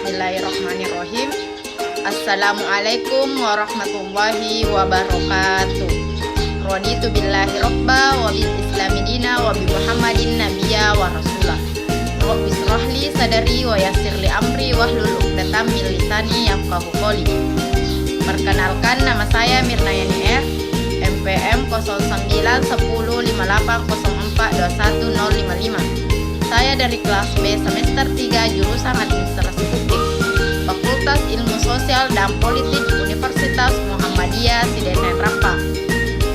Bismillahirrahmanirrahim. Assalamualaikum warahmatullahi wabarakatuh. Raditu billahi robba wa bil islami dina wa bi muhammadin nabiyya wa rasulah. Rabbi shrahli sadari wa yassirli amri wahlul 'uqdatam min lisani yafqahu qawli. Perkenalkan, nama saya Mirna Yani R, MPM 09105804210055. Saya dari kelas B semester 3 jurusan Administrasi Publik, Fakultas Ilmu Sosial dan Politik Universitas Muhammadiyah Sidenen Rempang.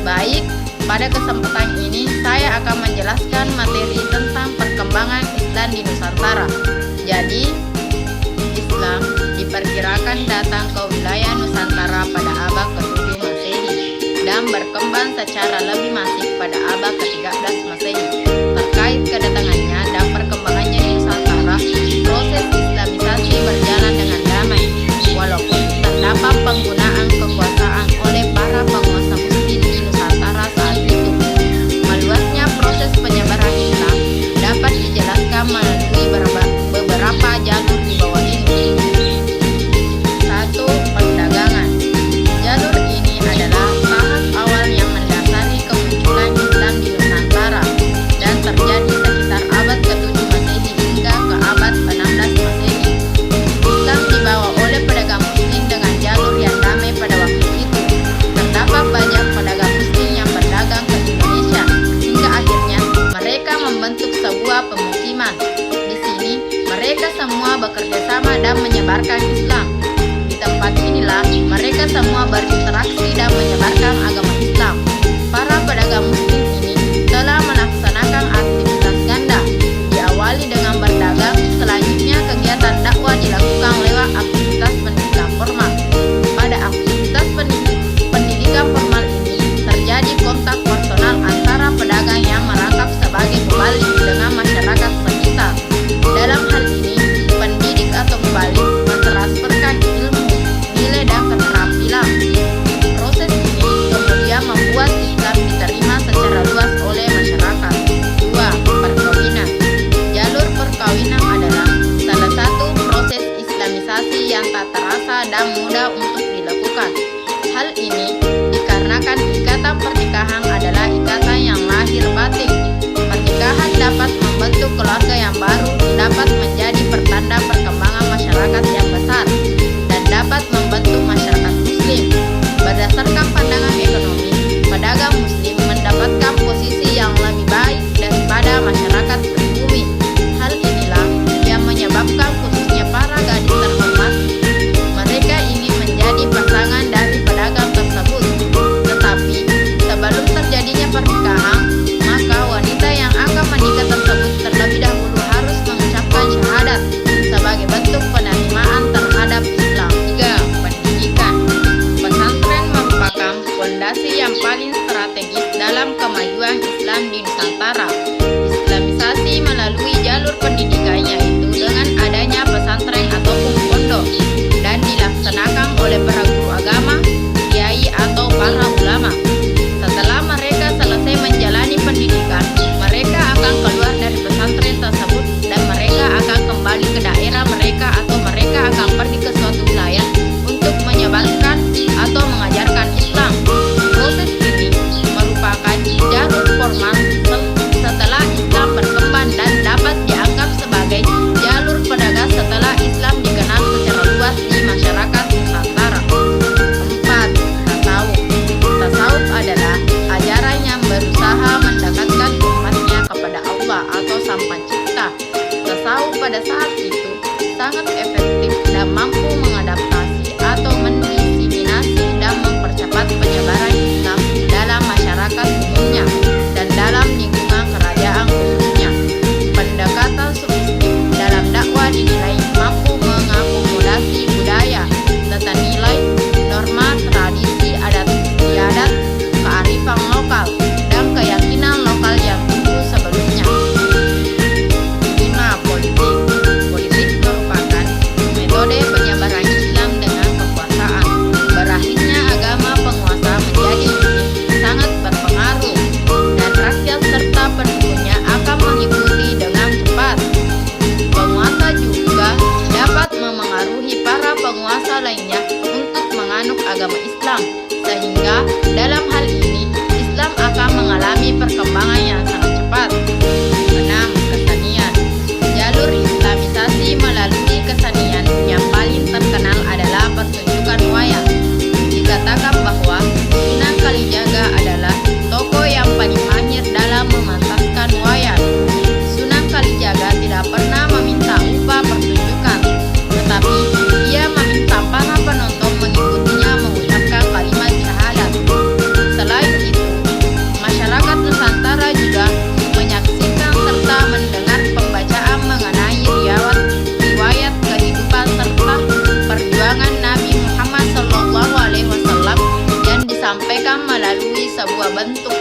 Baik, pada kesempatan ini saya akan menjelaskan materi tentang perkembangan Islam di Nusantara. Jadi, Islam diperkirakan datang ke wilayah Nusantara pada abad ke-7 Masehi dan berkembang secara lebih masif pada abad ke-13 Masehi. Terkait kedatangannya dan perkembangannya di Nusantara, proses Islamisasi berjalan dengan damai, walaupun terdapat penggunaan kekuasaan oleh para penguasa muslim di Nusantara saat itu. Meluasnya proses penyebaran Islam dapat dijelaskan melalui beberapa jalur di bawah ini. 1. Perdagangan. Jalur ini adalah tahap awal yang mendasari kemunculan Islam di Nusantara dan terjadi sekitar abad ke-7 Masehi hingga ke abad ke-16 Masehi. Islam dibawa oleh pedagang muslim dengan jalur yang damai pada waktu itu. Terdapat banyak pedagang muslim yang berdagang ke Indonesia hingga akhirnya mereka membentuk sebuah pemukiman. Di sini mereka semua bekerja sama dan menyebarkan Islam. Di tempat inilah mereka semua berinteraksi dan menyebarkan agama Islam. Para pedagang muslim ini telah melaksanakan aktivitas ganda. Diawali dengan berdagang, selanjutnya kegiatan dakwah dilakukan lewat aktivitas pendidikan formal. Pada aktivitas pendidikan formal ini terjadi kontak personal antara pedagang yang merangkap sebagai pembalik dengan masyarakat sekitar. Dalam hal ini, pendidik atau pembalik mentransferkan ilmu, nilai dan keterampilan. Proses ini kemudian membuat Islam diterima secara luas oleh masyarakat. 2. Perkawinan. Jalur perkawinan adalah salah satu proses Islamisasi yang tak terasa dan mudah untuk dilakukan. Hal ini dikarenakan ikatan pernikahan adalah ikatan yang lahir batin. Pernikahan dapat membentuk keluarga yang baru, dapat menjadi pertanda perkembangan masyarakat yang besar, dan dapat membentuk masyarakat muslim. Berdasarkan pandangan ekonomi, pedagang muslim mendapatkan posisi yang lebih baik daripada masyarakat pribumi. Hal inilah yang menyebabkan khususnya para gadis terhormat, mereka ingin menjadi pasangan dari pedagang tersebut. Tetapi sebelum terjadinya pernikahan, maka wanita yang akan menikah tersebut terlebih dahulu harus mengucapkan syahadat sebagai bentuk penerimaan terhadap Islam. 3. Pendidikan. Pesantren merupakan fondasi yang paling strategis dalam kemajuan Islam di Nusantara. Islamisasi melalui jalur pendidikan, yaitu dengan adanya pesantren ataupun pondok, dan dilaksanakan oleh para guru agama, kiai atau para ulama. Setelah mereka selesai menjalani pendidikan, mereka akan keluar dari pesantren tersebut dan mereka akan kembali ke daerah mereka atau mereka akan pergi ke suatu wilayah untuk menyebarkan atau mengajarkan Islam. Proses ini merupakan jalur formal setelah Islam berkembang dan dapat dianggap sebagai jalur pedagang setelah Islam dikenal secara luas di masyarakat Nusantara. 4. Tasawuf. Tasawuf adalah ajaran yang berusaha mendekatkan umatnya kepada Allah atau Sang Pencipta. Tasawuf pada saat itu sangat efektif dan mampu mengadaptasi atau mendiseminasi dan mempercepat penyebaran Islam dalam masyarakat umumnya dan dalam lingkungan kerajaan khususnya. Pendekatan sufistik dalam dakwah dinilai mampu mengakomodasi budaya, tata nilai, norma, tradisi, adat istiadat, kearifan lokal, dan keyakinan lokal yang tumbuh sebelumnya. 5. Politik. Politik merupakan metode penyebaran bentuk